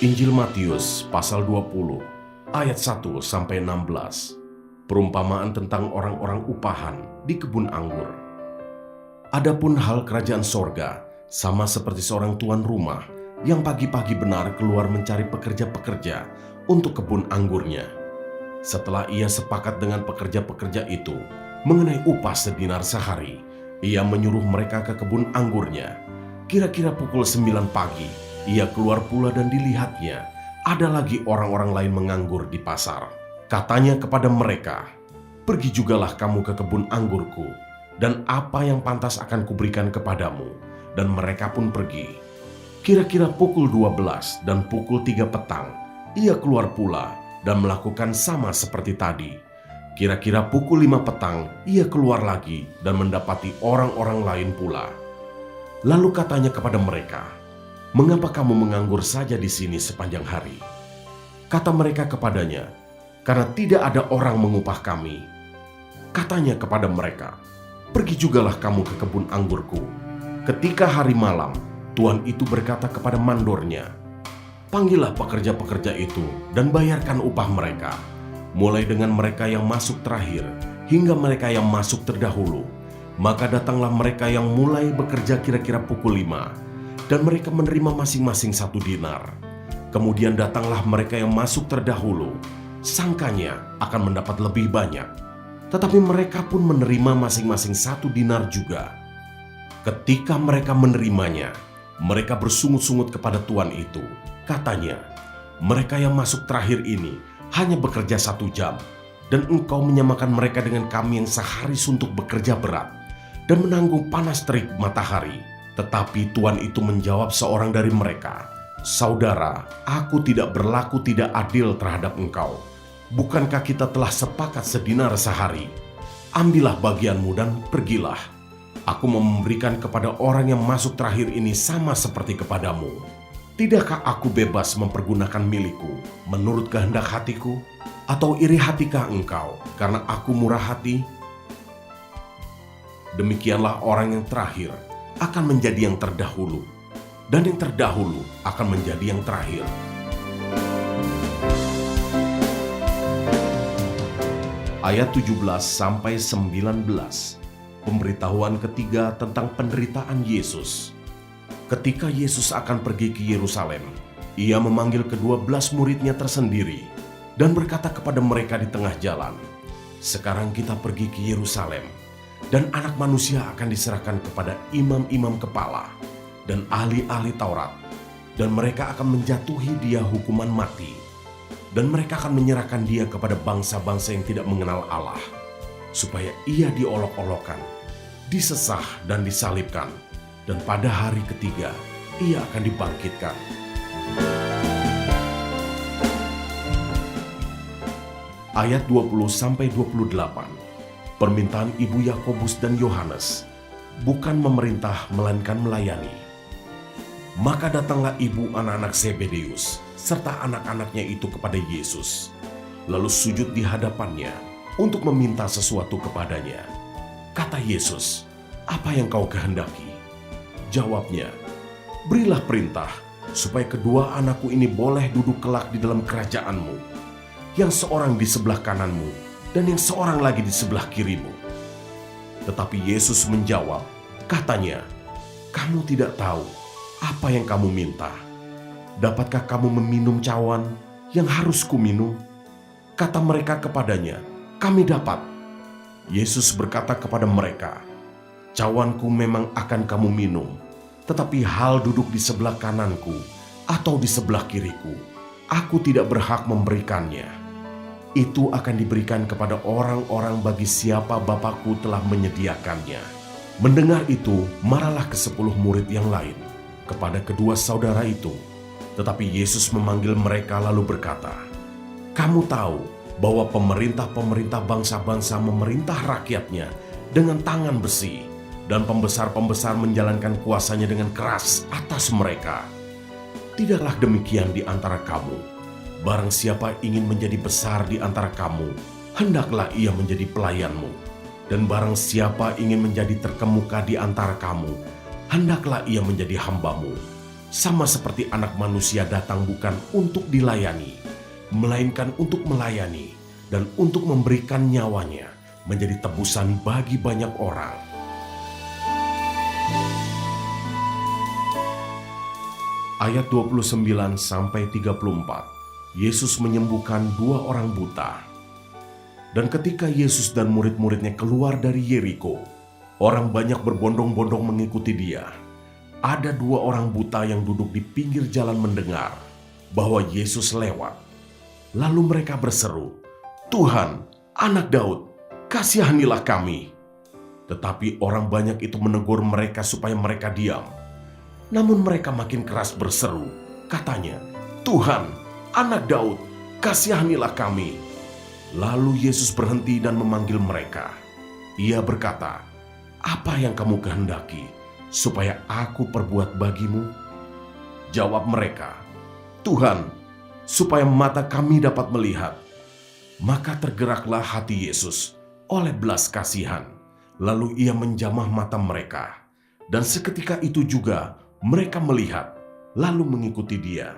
Injil Matius pasal 20 ayat 1 sampai 16. Perumpamaan tentang orang-orang upahan di kebun anggur. Adapun hal kerajaan sorga sama seperti seorang tuan rumah yang pagi-pagi benar keluar mencari pekerja-pekerja untuk kebun anggurnya. Setelah ia sepakat dengan pekerja-pekerja itu mengenai upah sedinar sehari, ia menyuruh mereka ke kebun anggurnya. Kira-kira pukul 9 pagi, ia keluar pula dan dilihatnya ada lagi orang-orang lain menganggur di pasar. Katanya kepada mereka, "Pergi jugalah kamu ke kebun anggurku, dan apa yang pantas akan kuberikan kepadamu." Dan mereka pun pergi. Kira-kira pukul 12 dan pukul 3 petang, ia keluar pula dan melakukan sama seperti tadi. Kira-kira pukul 5 petang, ia keluar lagi dan mendapati orang-orang lain pula. Lalu katanya kepada mereka, "Mengapa kamu menganggur saja di sini sepanjang hari?" Kata mereka kepadanya, "Karena tidak ada orang mengupah kami." Katanya kepada mereka, "Pergi jugalah kamu ke kebun anggurku." Ketika hari malam, tuan itu berkata kepada mandornya, "Panggillah pekerja-pekerja itu dan bayarkan upah mereka, mulai dengan mereka yang masuk terakhir hingga mereka yang masuk terdahulu." Maka datanglah mereka yang mulai bekerja kira-kira pukul 5, dan mereka menerima masing-masing 1 dinar. Kemudian datanglah mereka yang masuk terdahulu, sangkanya akan mendapat lebih banyak. Tetapi mereka pun menerima masing-masing 1 dinar juga. Ketika mereka menerimanya, mereka bersungut-sungut kepada tuan itu. Katanya, "Mereka yang masuk terakhir ini hanya bekerja 1 jam, dan engkau menyamakan mereka dengan kami yang sehari suntuk bekerja berat dan menanggung panas terik matahari." Tetapi tuan itu menjawab seorang dari mereka, "Saudara, aku tidak berlaku tidak adil terhadap engkau. Bukankah kita telah sepakat sedinar sehari? Ambillah bagianmu dan pergilah. Aku mau memberikan kepada orang yang masuk terakhir ini sama seperti kepadamu. Tidakkah aku bebas mempergunakan milikku menurut kehendak hatiku? Atau iri hatikah engkau karena aku murah hati?" Demikianlah orang yang terakhir akan menjadi yang terdahulu, dan yang terdahulu akan menjadi yang terakhir. Ayat 17 sampai 19. Pemberitahuan ketiga tentang penderitaan Yesus. Ketika Yesus akan pergi ke Yerusalem, ia memanggil ke-12 muridnya tersendiri dan berkata kepada mereka di tengah jalan, "Sekarang kita pergi ke Yerusalem, dan Anak Manusia akan diserahkan kepada imam-imam kepala dan ahli-ahli Taurat, dan mereka akan menjatuhi dia hukuman mati, dan mereka akan menyerahkan dia kepada bangsa-bangsa yang tidak mengenal Allah, supaya ia diolok-olokkan, disesah dan disalibkan, dan pada hari ketiga ia akan dibangkitkan." Ayat 20-28. Permintaan ibu Yakobus dan Yohanes, bukan memerintah melainkan melayani. Maka datanglah ibu anak-anak Zebedeus serta anak-anaknya itu kepada Yesus, lalu sujud di hadapannya untuk meminta sesuatu kepadanya. Kata Yesus, "Apa yang kau kehendaki?" Jawabnya, "Berilah perintah supaya kedua anakku ini boleh duduk kelak di dalam kerajaanmu, yang seorang di sebelah kananmu dan yang seorang lagi di sebelah kirimu." Tetapi Yesus menjawab, katanya, "Kamu tidak tahu apa yang kamu minta. Dapatkah kamu meminum cawan yang harus kuminum?" Kata mereka kepadanya, "Kami dapat." Yesus berkata kepada mereka, "Cawanku memang akan kamu minum, tetapi hal duduk di sebelah kananku atau di sebelah kiriku, aku tidak berhak memberikannya. Itu akan diberikan kepada orang-orang bagi siapa Bapakku telah menyediakannya." Mendengar itu, marahlah ke-10 murid yang lain kepada kedua saudara itu. Tetapi Yesus memanggil mereka lalu berkata, "Kamu tahu bahwa pemerintah-pemerintah bangsa-bangsa memerintah rakyatnya dengan tangan besi, dan pembesar-pembesar menjalankan kuasanya dengan keras atas mereka. Tidaklah demikian di antara kamu. Barang siapa ingin menjadi besar di antara kamu, hendaklah ia menjadi pelayanmu. Dan barang siapa ingin menjadi terkemuka di antara kamu, hendaklah ia menjadi hambamu. sama seperti Anak Manusia datang bukan untuk dilayani, melainkan untuk melayani dan untuk memberikan nyawanya menjadi tebusan bagi banyak orang. Ayat 29-34, Yesus menyembuhkan 2 orang buta. Dan ketika Yesus dan murid-muridnya keluar dari Yeriko, orang banyak berbondong-bondong mengikuti dia. Ada 2 orang buta yang duduk di pinggir jalan mendengar bahwa Yesus lewat. Lalu mereka berseru, "Tuhan, Anak Daud, kasihanilah kami." Tetapi orang banyak itu menegur mereka supaya mereka diam. Namun mereka makin keras berseru, katanya, "Tuhan, Anak Daud, kasihanilah kami." Lalu Yesus berhenti dan memanggil mereka. Ia berkata, "Apa yang kamu kehendaki supaya aku perbuat bagimu?" Jawab mereka, "Tuhan, supaya mata kami dapat melihat." Maka tergeraklah hati Yesus oleh belas kasihan. Lalu ia menjamah mata mereka. Dan seketika itu juga mereka melihat, lalu mengikuti dia.